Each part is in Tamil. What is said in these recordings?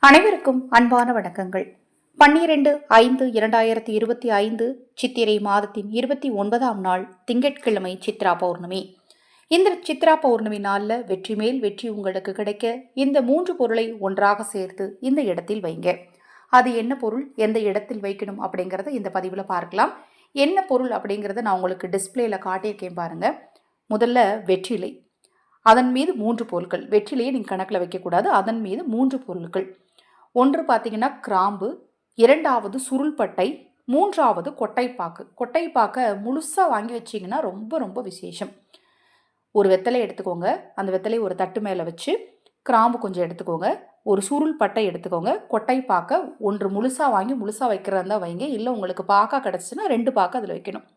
அனைவருக்கும் அன்பான வணக்கங்கள். 12/5/2025 சித்திரை மாதத்தின் 29ஆம் நாள் திங்கட்கிழமை சித்ரா பௌர்ணமி. இந்த சித்ரா பௌர்ணமி நாளில் வெற்றி மேல் வெற்றி உங்களுக்கு கிடைக்க இந்த 3 பொருளை ஒன்றாக சேர்த்து இந்த இடத்தில் வைங்க. அது என்ன பொருள், எந்த இடத்தில் வைக்கணும் அப்படிங்கிறத இந்த பதிவில் பார்க்கலாம். என்ன பொருள் அப்படிங்கிறத நான் உங்களுக்கு டிஸ்பிளேல காட்டியிருக்கேன் பாருங்க. முதல்ல வெற்றிலை, அதன் மீது 3 பொருட்கள். வெற்றிலையை நீங்கள் கணக்கில் வைக்கக்கூடாது. அதன் மீது 3 பொருட்கள். ஒன்று பார்த்தீங்கன்னா கிராம்பு, இரண்டாவது சுருள்பட்டை, மூன்றாவது கொட்டைப்பாக்கு. கொட்டைப்பாக்கை முழுசாக வாங்கி வச்சிங்கன்னா ரொம்ப ரொம்ப விசேஷம். ஒரு வெத்தலை எடுத்துக்கோங்க. அந்த வெத்தலை ஒரு தட்டு மேலே வச்சு கிராம்பு கொஞ்சம் எடுத்துக்கோங்க. ஒரு சுருள் பட்டை எடுத்துக்கோங்க. கொட்டைப்பாக்கை ஒன்று முழுசாக வாங்கி முழுசாக வைக்கிறதா இருந்தால் வைங்க. இல்லை உங்களுக்கு பாக்கா கிடச்சின்னா 2 பாக்கு அதில் வைக்கணும்.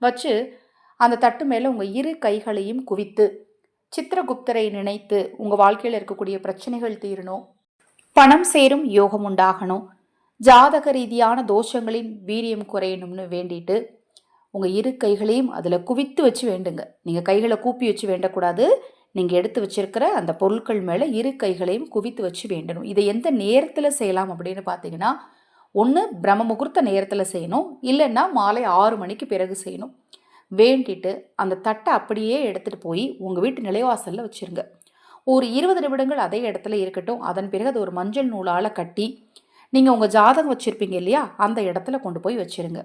வச்சு அந்த தட்டு மேலே உங்கள் இரு கைகளையும் குவித்து சித்திரகுப்தரை நினைத்து உங்கள் வாழ்க்கையில் இருக்கக்கூடிய பிரச்சனைகள் தீரணும், பணம் சேரும் யோகம் உண்டாகணும், ஜாதக ரீதியான தோஷங்களின் வீரியம் குறையணும்னு வேண்டிட்டு உங்கள் இரு கைகளையும் அதில் குவித்து வச்சு வேண்டுங்க. நீங்கள் கைகளை கூப்பி வச்சு வேண்டக்கூடாது. நீங்கள் எடுத்து வச்சிருக்கிற அந்த பொருட்கள் மேலே இரு கைகளையும் குவித்து வச்சு வேண்டணும். இதை எந்த நேரத்தில் செய்யலாம் அப்படின்னு பார்த்தீங்கன்னா, ஒன்று பிரம்ம முகூர்த்த நேரத்தில் செய்யணும், இல்லைன்னா மாலை 6 மணிக்கு பிறகு செய்யணும். வேண்டிட்டு அந்த தட்டை அப்படியே எடுத்துகிட்டு போய் உங்கள் வீட்டு நிலைவாசலில் வச்சுருங்க. ஒரு 20 நிமிடங்கள் அதே இடத்துல இருக்கட்டும். அதன் பிறகு அது ஒரு மஞ்சள் நூலால் கட்டி நீங்கள் உங்கள் ஜாதகம் வச்சுருப்பீங்க இல்லையா, அந்த இடத்துல கொண்டு போய் வச்சுருங்க.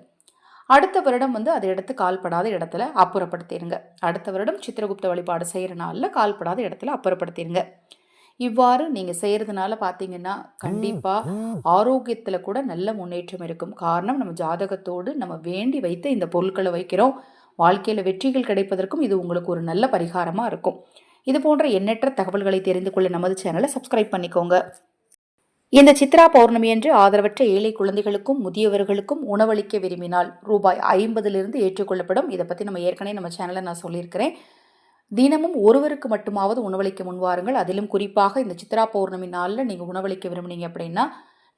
அடுத்த வருடம் அதை எடுத்து கால்படாத இடத்துல அப்புறப்படுத்திடுங்க. அடுத்த வருடம் சித்திரகுப்த வழிபாடு செய்கிற நாளில் கால்படாத இடத்துல அப்புறப்படுத்திடுங்க. இவ்வாறு நீங்கள் செய்கிறதுனால பார்த்தீங்கன்னா கண்டிப்பாக ஆரோக்கியத்தில் கூட நல்ல முன்னேற்றம் இருக்கும். காரணம், நம்ம ஜாதகத்தோடு நம்ம வேண்டி வைத்து இந்த பொருட்களை வைக்கிறோம். வாழ்க்கையில் வெற்றிகள் கிடைப்பதற்கும் இது உங்களுக்கு ஒரு நல்ல பரிகாரமாக இருக்கும். இது போன்ற எண்ணற்ற தகவல்களை தெரிந்து கொள்ள நமது சேனலை சப்ஸ்கிரைப் பண்ணிக்கோங்க. இந்த சித்ரா பௌர்ணமி அன்று ஆதரவற்ற ஏழை குழந்தைகளுக்கும் முதியவர்களுக்கும் உணவளிக்க விரும்பினால் ரூபாய் 50 ஏற்றுக்கொள்ளப்படும். இதை பற்றி நம்ம ஏற்கனவே நம்ம சேனலில் நான் சொல்லியிருக்கிறேன். தினமும் ஒருவருக்கு மட்டுமாவது உணவளிக்க முன்வாருங்கள். அதிலும் குறிப்பாக இந்த சித்ரா பௌர்ணமி நாளில் நீங்கள் உணவளிக்க விரும்புனீங்க அப்படின்னா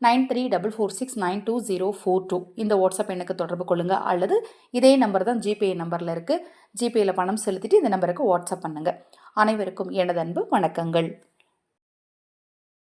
9344692042 இந்த வாட்ஸ்அப் எண்ணுக்கு தொடர்பு கொள்ளுங்கள். அல்லது இதே நம்பர் தான் ஜிபே நம்பரில் இருக்குது. ஜிபேயில் பணம் செலுத்திட்டு இந்த நம்பருக்கு வாட்ஸ்அப் பண்ணுங்கள். அனைவருக்கும் எனது அன்பு வணக்கங்கள்.